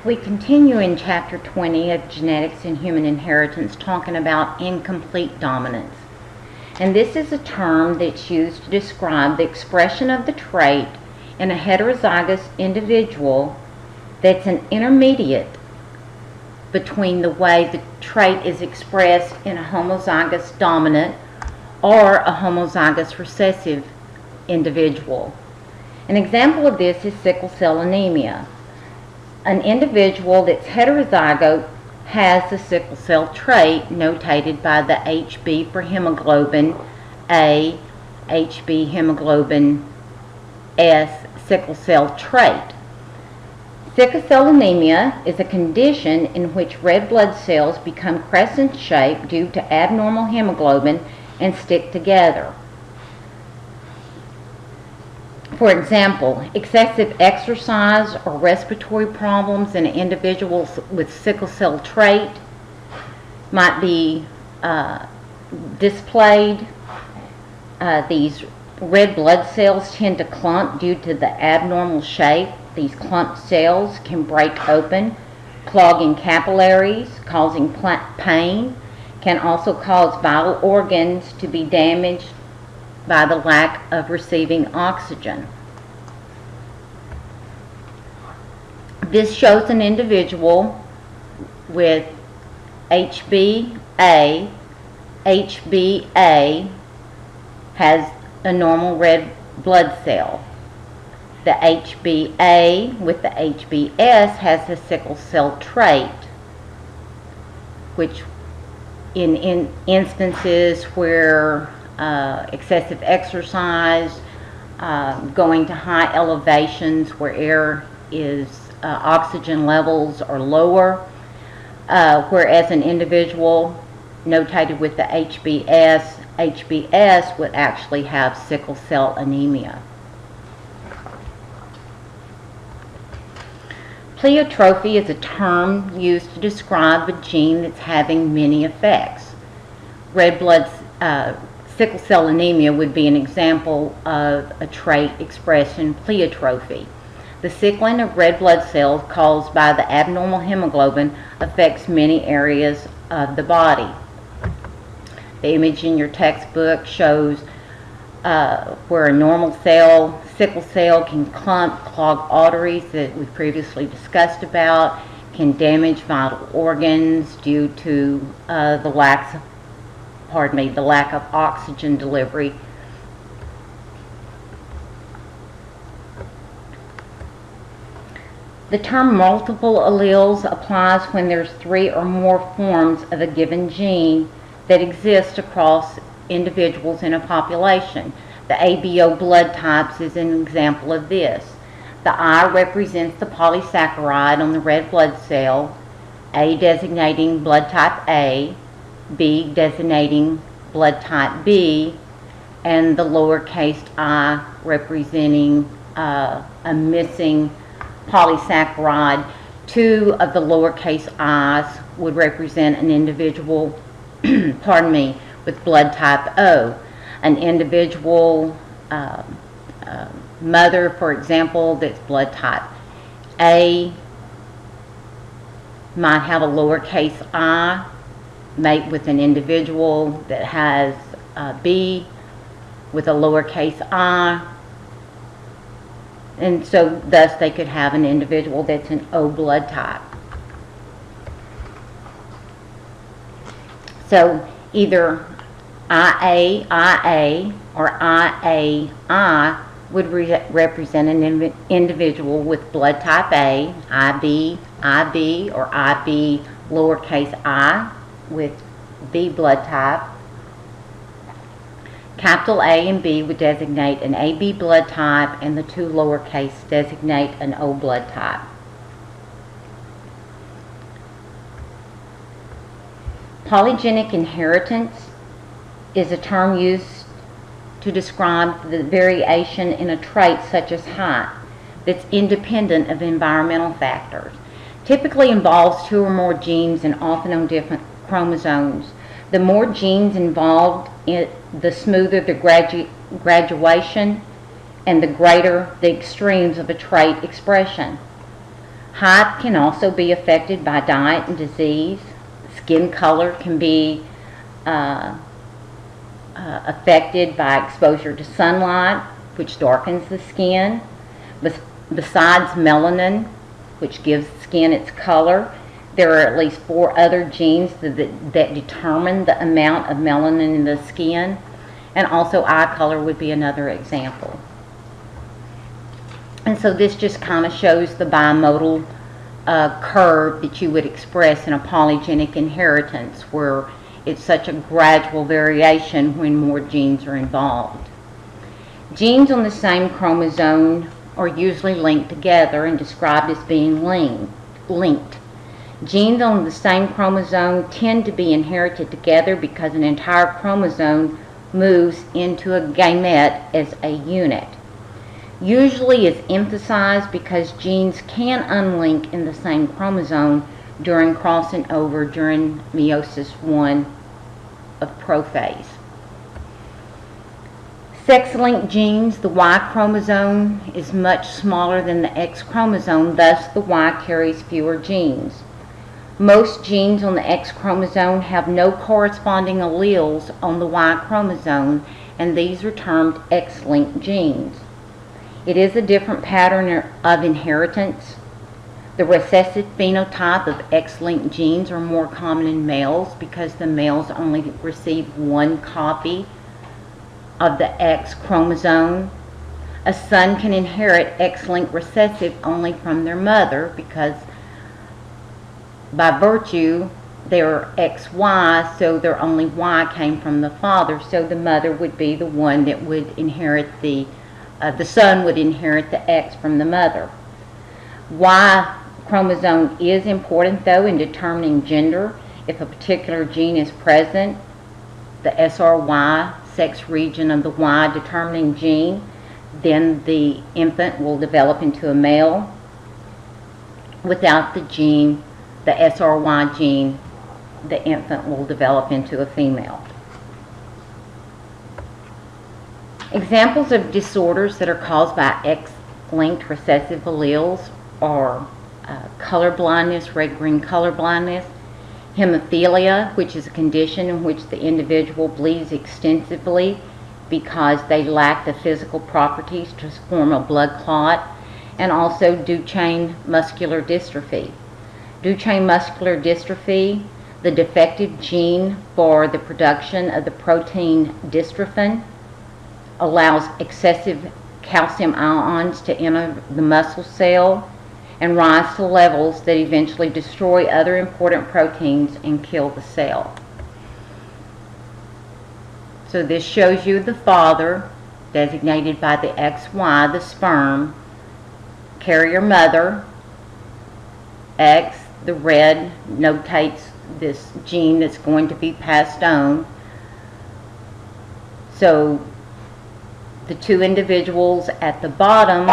We continue in Chapter 20 of Genetics and Human Inheritance talking about incomplete dominance. And this is a term that's used to describe the expression of the trait in a heterozygous individual that's an intermediate between the way the trait is expressed in a homozygous dominant or a homozygous recessive individual. An example of this is sickle cell anemia. An individual that's heterozygote has the sickle cell trait notated by the HB for hemoglobin A, HB hemoglobin S sickle cell trait. Sickle cell anemia is a condition in which red blood cells become crescent-shaped due to abnormal hemoglobin and stick together. For example, excessive exercise or respiratory problems in individuals with sickle cell trait might be displayed. These red blood cells tend to clump due to the abnormal shape. These clumped cells can break open, clogging capillaries, causing pain, can also cause vital organs to be damaged by the lack of receiving oxygen. This shows an individual with HbA. HbA has a normal red blood cell. The HbA with the HbS has the sickle cell trait, which in instances where excessive exercise, going to high elevations where air is oxygen levels are lower, whereas an individual notated with the HbS would actually have sickle cell anemia. Pleiotrophy is a term used to describe a gene that's having many effects. Red blood sickle cell anemia would be an example of a trait expressed in pleiotrophy. The sickling of red blood cells caused by the abnormal hemoglobin affects many areas of the body. The image in your textbook shows where a normal cell, sickle cell, can clump, clog arteries that we previously discussed about, can damage vital organs due to the lack of oxygen delivery. The term multiple alleles applies when there's 3 or more forms of a given gene that exist across individuals in a population. The ABO blood types is an example of this. The I represents the polysaccharide on the red blood cell, A designating blood type A, B designating blood type B, and the lowercase I representing a missing polysaccharide. 2 of the lowercase i's would represent an individual with blood type O. An individual mother, for example, that's blood type A might have a lowercase I, mate with an individual that has B with a lowercase I, and so thus they could have an individual that's an O blood type. So either IA or IAI would represent an individual with blood type A, IB, or IB lowercase I with B blood type. Capital A and B would designate an AB blood type, and the 2 lowercase designate an O blood type. Polygenic inheritance is a term used to describe the variation in a trait such as height that's independent of environmental factors. Typically involves 2 or more genes and often on different chromosomes. The more genes involved, the smoother the graduation and the greater the extremes of a trait expression. Height can also be affected by diet and disease. Skin color can be affected by exposure to sunlight, which darkens the skin. Besides melanin, which gives the skin its color, there are at least 4 other genes that determine the amount of melanin in the skin, and also eye color would be another example. And so this just kind of shows the bimodal curve that you would express in a polygenic inheritance, where it's such a gradual variation when more genes are involved. Genes on the same chromosome are usually linked together and described as being linked. Genes on the same chromosome tend to be inherited together because an entire chromosome moves into a gamete as a unit. Usually is emphasized because genes can unlink in the same chromosome during crossing over during meiosis I of prophase. Sex-linked genes, the Y chromosome is much smaller than the X chromosome, thus the Y carries fewer genes. Most genes on the X chromosome have no corresponding alleles on the Y chromosome, and these are termed X-linked genes. It is a different pattern of inheritance. The recessive phenotype of X-linked genes are more common in males because the males only receive one copy of the X chromosome. A son can inherit X-linked recessive only from their mother because by virtue they're XY, so their only Y came from the father, so the mother would be the one that would inherit the son would inherit the X from the mother. Y chromosome is important though in determining gender. If a particular gene is present, the SRY, sex region of the Y determining gene, then the infant will develop into a male. Without the gene, the SRY gene, the infant will develop into a female. Examples of disorders that are caused by X-linked recessive alleles are color blindness, red-green color blindness, hemophilia, which is a condition in which the individual bleeds extensively because they lack the physical properties to form a blood clot, and also Duchenne muscular dystrophy. Duchenne muscular dystrophy, the defective gene for the production of the protein dystrophin, allows excessive calcium ions to enter the muscle cell and rise to levels that eventually destroy other important proteins and kill the cell. So this shows you the father, designated by the XY, the sperm, carrier mother, X, the red, notates this gene that's going to be passed on. So the two individuals at the bottom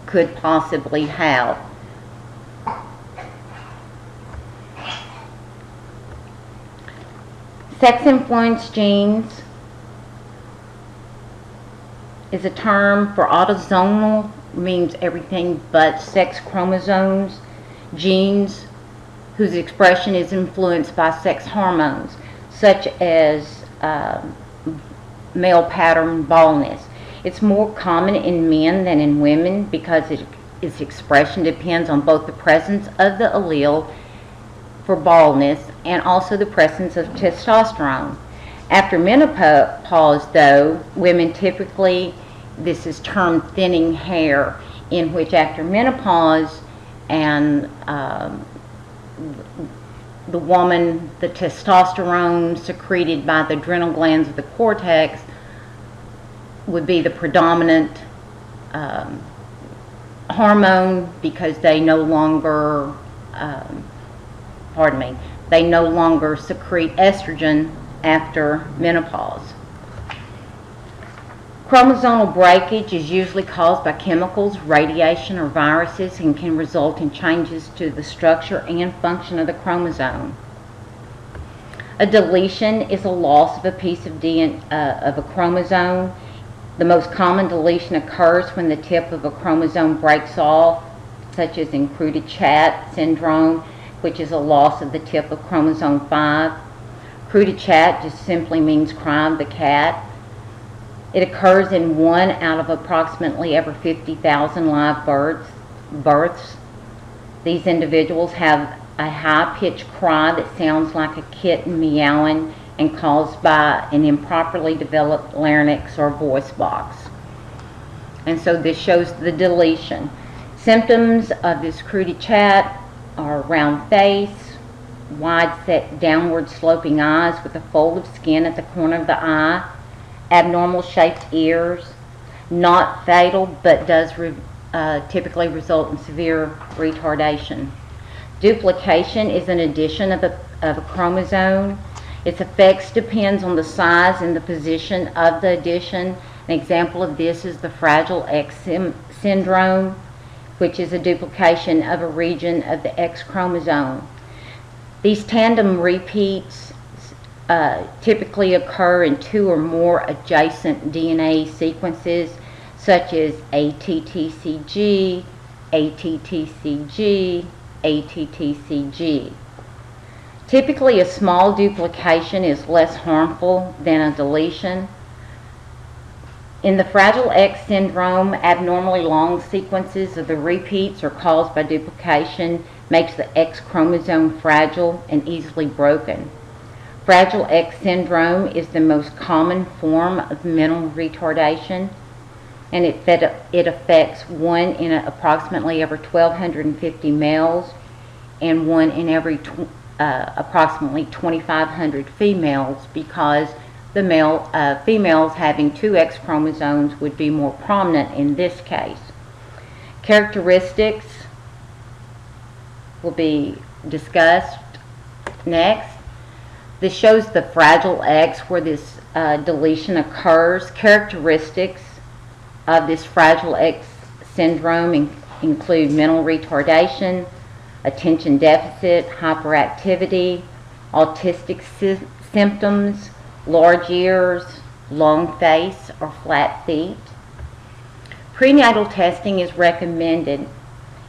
could possibly have. Sex-influenced genes is a term for autosomal, means everything but sex chromosomes, genes whose expression is influenced by sex hormones, such as male pattern baldness. It's more common in men than in women because its expression depends on both the presence of the allele for baldness and also the presence of testosterone. After menopause, though, women typically, this is termed thinning hair, in which after menopause and the woman, the testosterone secreted by the adrenal glands of the cortex would be the predominant hormone because they no longer, they no longer secrete estrogen after menopause. Chromosomal breakage is usually caused by chemicals, radiation, or viruses and can result in changes to the structure and function of the chromosome. A deletion is a loss of a piece of of a chromosome. The most common deletion occurs when the tip of a chromosome breaks off such as in Crudy-Chat syndrome, which is a loss of the tip of chromosome 5. Crudy-Chat just simply means cry of the cat. It occurs in 1 out of approximately every 50,000 live births. These individuals have a high-pitched cry that sounds like a kitten meowing and caused by an improperly developed larynx or voice box. And so this shows the deletion. Symptoms of this Crudy-Chat are round face, wide-set downward sloping eyes with a fold of skin at the corner of the eye, abnormal shaped ears, not fatal but does typically result in severe retardation. Duplication is an addition of a chromosome. Its effects depends on the size and the position of the addition. An example of this is the Fragile X syndrome, which is a duplication of a region of the X chromosome. These tandem repeats typically occur in 2 or more adjacent DNA sequences, such as ATTCG, ATTCG, ATTCG. Typically, a small duplication is less harmful than a deletion. In the Fragile X syndrome, abnormally long sequences of the repeats are caused by duplication, makes the X chromosome fragile and easily broken. Fragile X syndrome is the most common form of mental retardation, and it affects 1 in approximately every 1,250 males and 1 in every approximately 2,500 females, because the females having 2 X chromosomes would be more prominent in this case. Characteristics will be discussed next. This shows the Fragile X where this deletion occurs. Characteristics of this Fragile X syndrome include mental retardation, attention deficit, hyperactivity, autistic symptoms, large ears, long face, or flat feet. Prenatal testing is recommended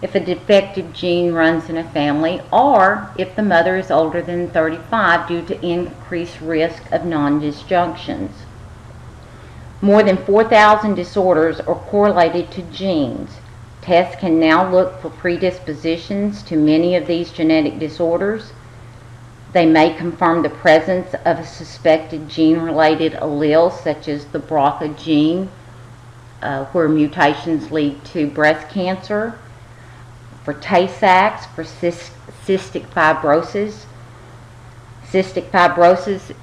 if a defective gene runs in a family, or if the mother is older than 35 due to increased risk of non-disjunctions. More than 4,000 disorders are correlated to genes. Tests can now look for predispositions to many of these genetic disorders. They may confirm the presence of a suspected gene-related allele, such as the BRCA gene, where mutations lead to breast cancer. For Tay-Sachs, for cystic fibrosis. Cystic fibrosis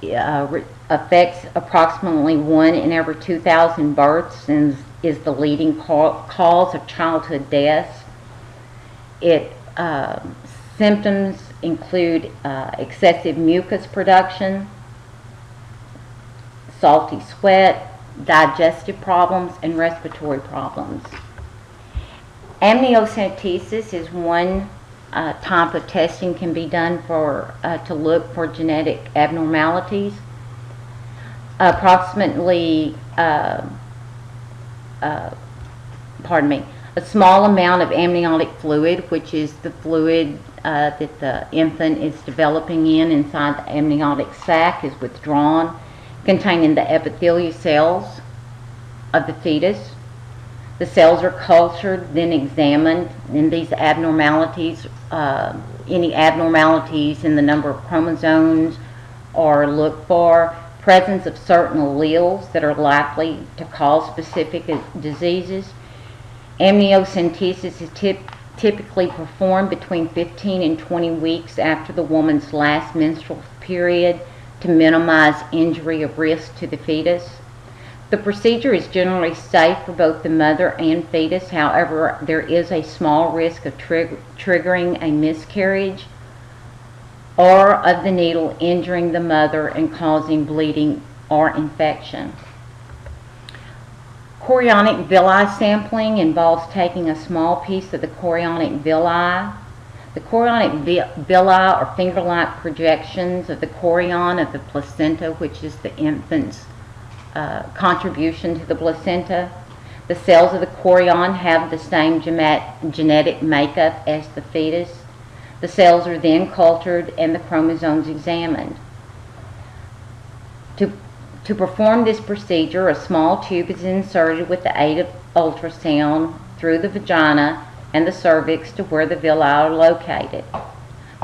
affects approximately 1 in every 2,000 births and is the leading cause of childhood deaths. Symptoms include excessive mucus production, salty sweat, digestive problems, and respiratory problems. Amniocentesis is one type of testing can be done to look for genetic abnormalities. Approximately, a small amount of amniotic fluid, which is the fluid that the infant is developing inside the amniotic sac, is withdrawn, containing the epithelial cells of the fetus. The cells are cultured, then examined, and these abnormalities, any abnormalities in the number of chromosomes are looked for. Presence of certain alleles that are likely to cause specific diseases. Amniocentesis is typically performed between 15 and 20 weeks after the woman's last menstrual period to minimize injury of risk to the fetus. The procedure is generally safe for both the mother and fetus. However, there is a small risk of triggering a miscarriage or of the needle injuring the mother and causing bleeding or infection. Chorionic villi sampling involves taking a small piece of the chorionic villi. The chorionic villi are finger-like projections of the chorion of the placenta, which is the infant's contribution to the placenta. The cells of the chorion have the same genetic makeup as the fetus. The cells are then cultured and the chromosomes examined. To perform this procedure, a small tube is inserted with the aid of ultrasound through the vagina and the cervix to where the villi are located.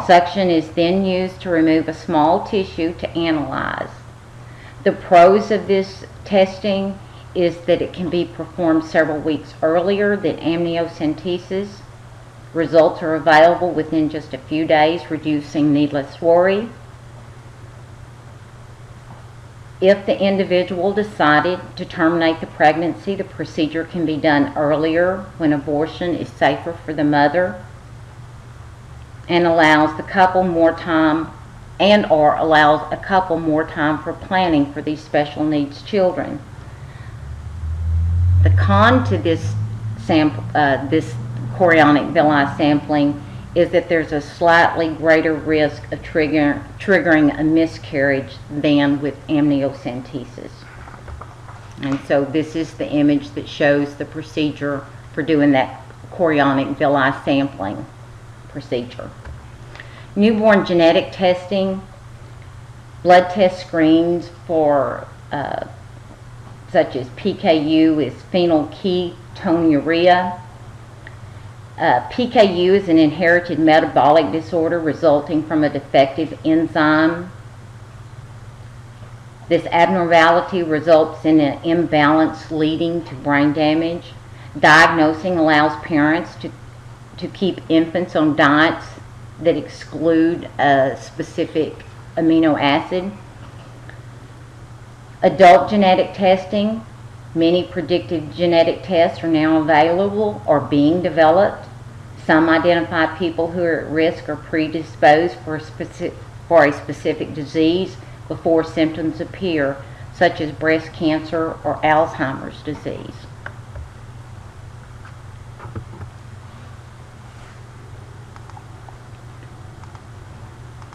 Suction is then used to remove a small tissue to analyze. The pros of this testing is that it can be performed several weeks earlier than amniocentesis. Results are available within just a few days, reducing needless worry. If the individual decided to terminate the pregnancy, the procedure can be done earlier when abortion is safer for the mother and allows the couple more time allows a couple more time for planning for these special needs children. The con to this chorionic villi sampling is that there's a slightly greater risk of triggering a miscarriage than with amniocentesis. And so this is the image that shows the procedure for doing that chorionic villi sampling procedure. Newborn genetic testing, blood test screens for such as PKU is phenylketonuria. PKU is an inherited metabolic disorder resulting from a defective enzyme. This abnormality results in an imbalance leading to brain damage. Diagnosing allows parents to keep infants on diets that exclude a specific amino acid. Adult genetic testing. Many predictive genetic tests are now available or being developed. Some identify people who are at risk or predisposed for a specific disease before symptoms appear, such as breast cancer or Alzheimer's disease.